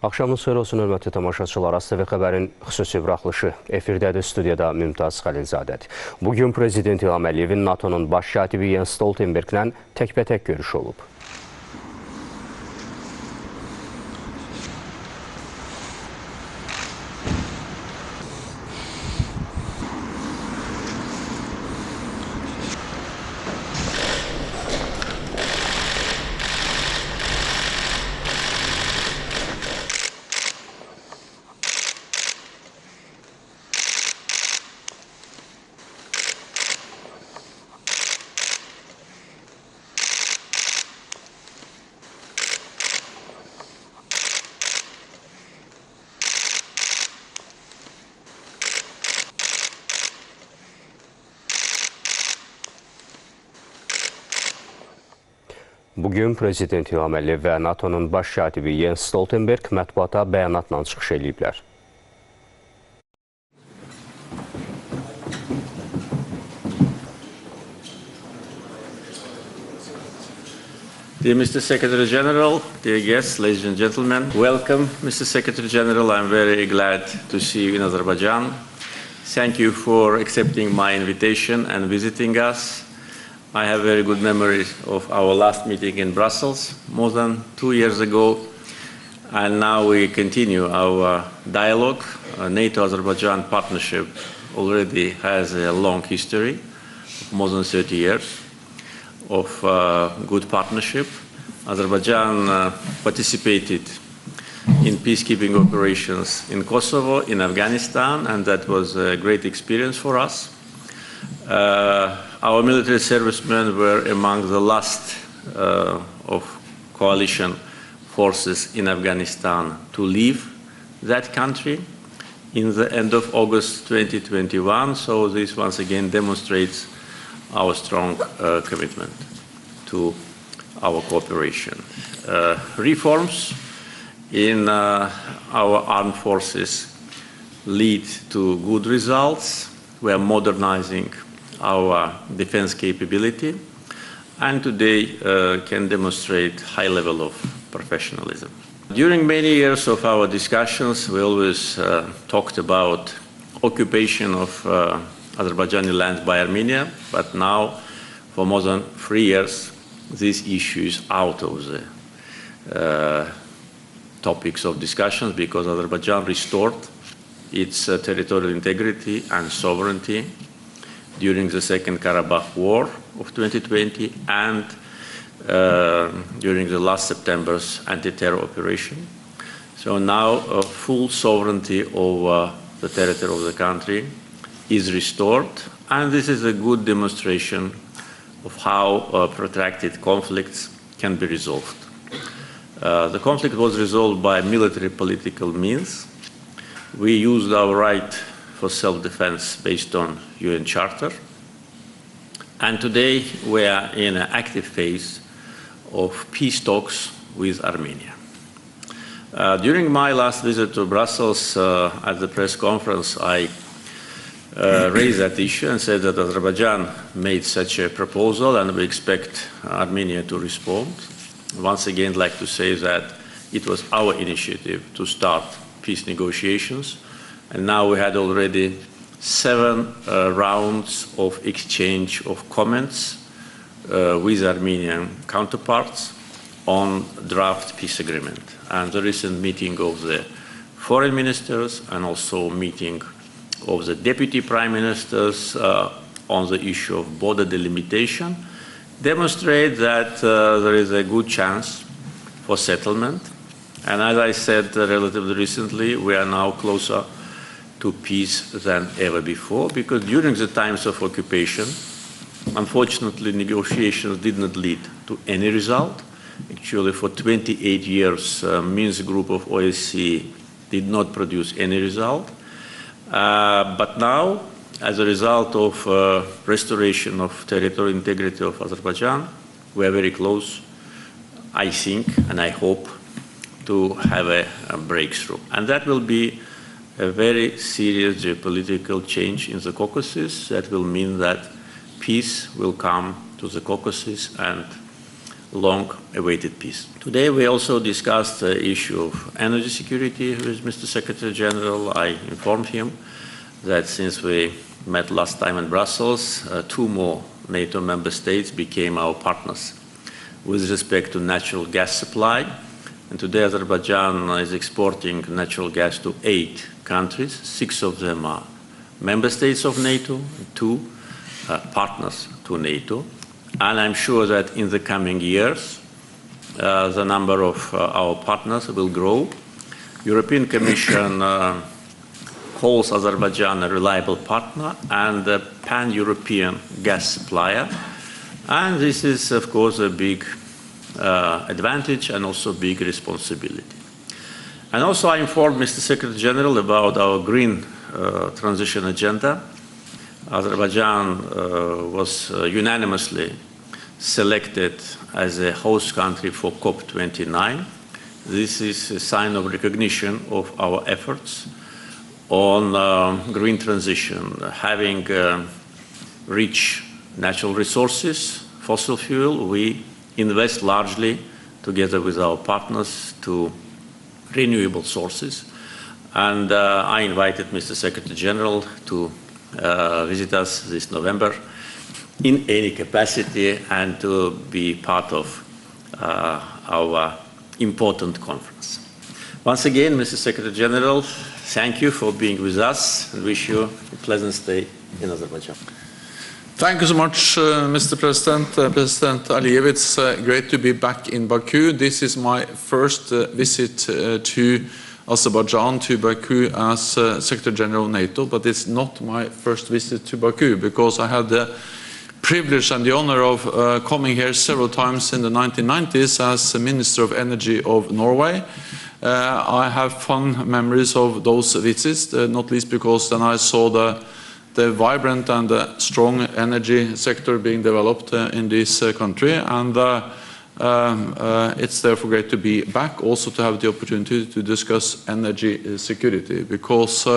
Axşamın xeyir olsun, hörmətli tamaşaçılar. AZTV xəbərin xüsusi buraxılışı efirdədir, studiyada Mümtaz Xəlilzadədir. Bugün Prezident İlham Əliyevin NATO-nun baş katibi Jens Stoltenberglə təkbətək görüşü olub. Bugün Prezident İlham Əliyev və NATO-nun baş katibi Jens Stoltenberg mətbuata bəyanatla çıxış ediblər. Dear Mr. Secretary General, dear guests, ladies and gentlemen, welcome, Mr. Secretary General. I'm very glad to see you in Azerbaijan. Thank you for accepting my invitation and visiting us. I have very good memories of our last meeting in Brussels more than 2 years ago, and now we continue our dialogue. NATO-Azerbaijan partnership already has a long history of more than 30 years of good partnership. Azerbaijan participated in peacekeeping operations in Kosovo, in Afghanistan, and that was a great experience for us. Our military servicemen were among the last of coalition forces in Afghanistan to leave that country in the end of August 2021. So this once again demonstrates our strong commitment to our cooperation. Reforms in our armed forces lead to good results. We are modernizing our defense capability, and today can demonstrate high level of professionalism. During many years of our discussions, we always talked about occupation of Azerbaijani land by Armenia, but now for more than 3 years, this issue is out of the topics of discussions because Azerbaijan restored its territorial integrity and sovereignty during the Second Karabakh War of 2020 and during the last September's anti-terror operation. So now full sovereignty over the territory of the country is restored, and this is a good demonstration of how protracted conflicts can be resolved. The conflict was resolved by military political means. We used our right for self-defense based on UN Charter. And today we are in an active phase of peace talks with Armenia. During my last visit to Brussels at the press conference, I raised that issue and said that Azerbaijan made such a proposal and we expect Armenia to respond. Once again, I'd like to say that it was our initiative to start peace negotiations, and now we had already 7 rounds of exchange of comments with Armenian counterparts on draft peace agreement. And the recent meeting of the foreign ministers and also meeting of the deputy prime ministers on the issue of border delimitation demonstrate that there is a good chance for settlement. And as I said relatively recently, we are now closer to peace than ever before, because during the times of occupation, unfortunately, negotiations did not lead to any result. Actually, for 28 years, Minsk group of OSCE did not produce any result. But now, as a result of restoration of territorial integrity of Azerbaijan, we are very close, I think, and I hope, to have a breakthrough. And that will be a very serious geopolitical change in the Caucasus. That will mean that peace will come to the Caucasus, and long-awaited peace. Today we also discussed the issue of energy security with Mr. Secretary General. I informed him that since we met last time in Brussels, 2 more NATO member states became our partners with respect to natural gas supply. And today Azerbaijan is exporting natural gas to 8 countries. 6 of them are member states of NATO, 2 partners to NATO. And I'm sure that in the coming years, the number of our partners will grow. European Commission calls Azerbaijan a reliable partner and a pan-European gas supplier. And this is, of course, a big advantage and also big responsibility. And also I informed Mr. Secretary General about our green transition agenda. Azerbaijan was unanimously selected as a host country for COP29. This is a sign of recognition of our efforts on green transition, having rich natural resources, fossil fuel. We invest largely together with our partners to renewable sources. And I invited Mr. Secretary General to visit us this November in any capacity and to be part of our important conference. Once again, Mr. Secretary General, thank you for being with us and wish you a pleasant stay in Azerbaijan. Thank you so much, Mr. President. President Aliyev, it's great to be back in Baku. This is my first visit to Azerbaijan, to Baku as Secretary General of NATO, but it's not my first visit to Baku because I had the privilege and the honor of coming here several times in the 1990s as Minister of Energy of Norway. I have fond memories of those visits, not least because then I saw the vibrant and the strong energy sector being developed in this country, and it's therefore great to be back, also to have the opportunity to discuss energy security, because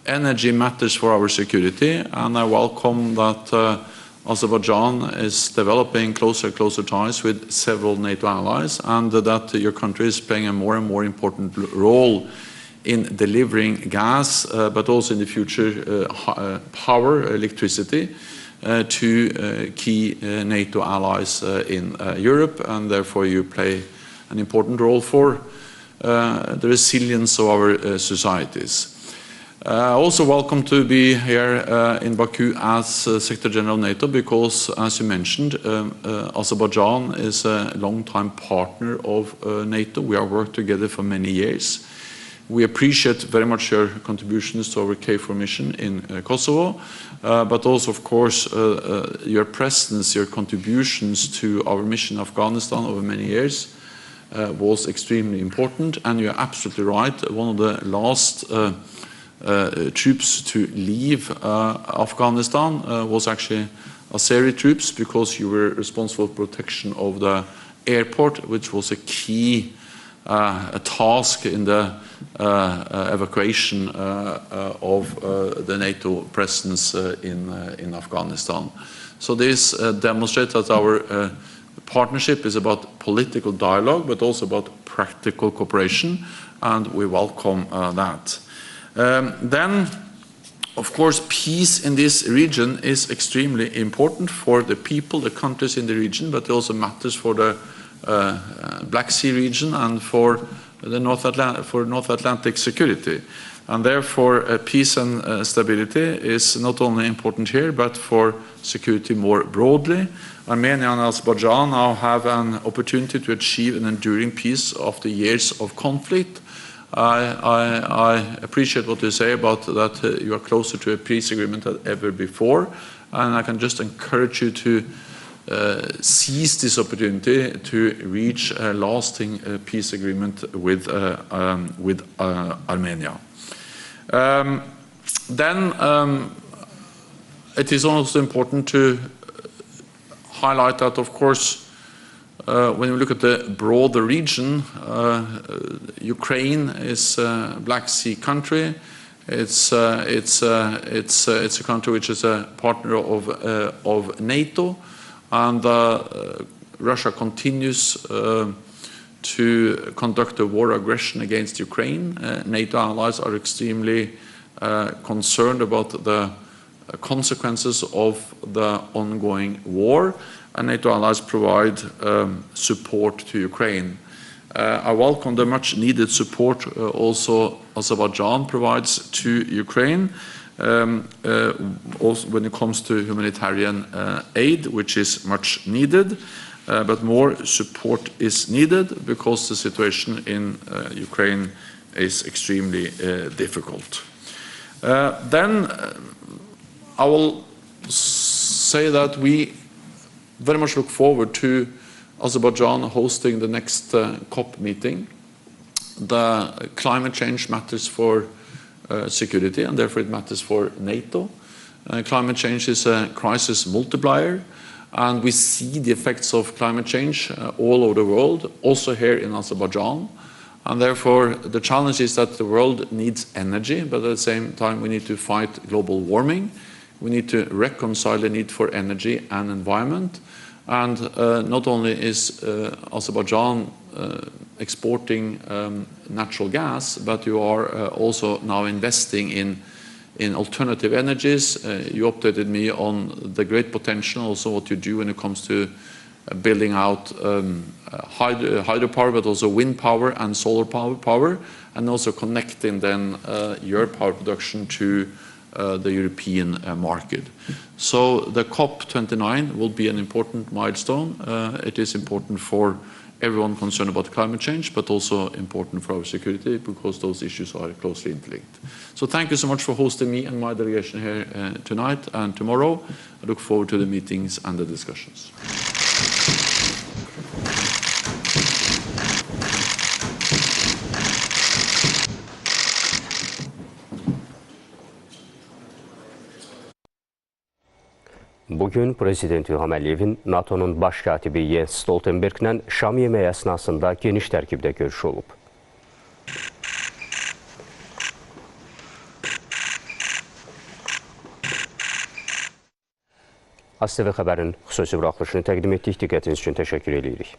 energy matters for our security, and I welcome that Azerbaijan is developing closer and closer ties with several NATO allies, and that your country is playing a more and more important role in delivering gas, but also in the future power, electricity, to key NATO allies in Europe, and therefore you play an important role for the resilience of our societies. Also welcome to be here in Baku as Secretary General of NATO, because, as you mentioned, Azerbaijan is a long-time partner of NATO. We have worked together for many years. We appreciate very much your contributions to our KFOR mission in Kosovo, but also, of course, your presence, your contributions to our mission in Afghanistan over many years was extremely important. And you're absolutely right, one of the last troops to leave Afghanistan was actually Azeri troops, because you were responsible for protection of the airport, which was a key task in the evacuation of the NATO presence in Afghanistan. So this demonstrates that our partnership is about political dialogue, but also about practical cooperation, and we welcome that. Then, of course, peace in this region is extremely important for the people, the countries in the region, but it also matters for the Black Sea region and for the North Atlantic security. And therefore, peace and stability is not only important here, but for security more broadly. Armenia and Azerbaijan now have an opportunity to achieve an enduring peace after years of conflict. I appreciate what you say about that you are closer to a peace agreement than ever before, and I can just encourage you to seize this opportunity to reach a lasting peace agreement with Armenia. Then it is also important to highlight that, of course, when you look at the broader region, Ukraine is a Black Sea country. It's a country which is a partner of NATO, and Russia continues to conduct a war aggression against Ukraine. NATO allies are extremely concerned about the consequences of the ongoing war, and NATO allies provide support to Ukraine. I welcome the much needed support also Azerbaijan provides to Ukraine, also when it comes to humanitarian aid, which is much needed, but more support is needed because the situation in Ukraine is extremely difficult. Then I will say that we very much look forward to Azerbaijan hosting the next COP meeting. The climate change matters for security, and therefore it matters for NATO. Climate change is a crisis multiplier, and we see the effects of climate change all over the world, also here in Azerbaijan. And therefore the challenge is that the world needs energy, but at the same time we need to fight global warming. We need to reconcile the need for energy and environment. And not only is Azerbaijan exporting natural gas, but you are also now investing in alternative energies. You updated me on the great potential, also what you do when it comes to building out hydropower, but also wind power and solar power, and also connecting then your power production to the European market. So the COP29 will be an important milestone. It is important for everyone concerned about climate change, but also important for our security because those issues are closely interlinked. So thank you so much for hosting me and my delegation here tonight and tomorrow. I look forward to the meetings and the discussions. Bugün Prezident İlham Əliyevin NATO-nun baş katibi Jens Stoltenberglə şam yeməyi əsnasında geniş tərkibdə görüşü olub. AZTV xəbərin xüsusi buraxılışını təqdim etdik. Diqqətiniz üçün təşəkkür edirik.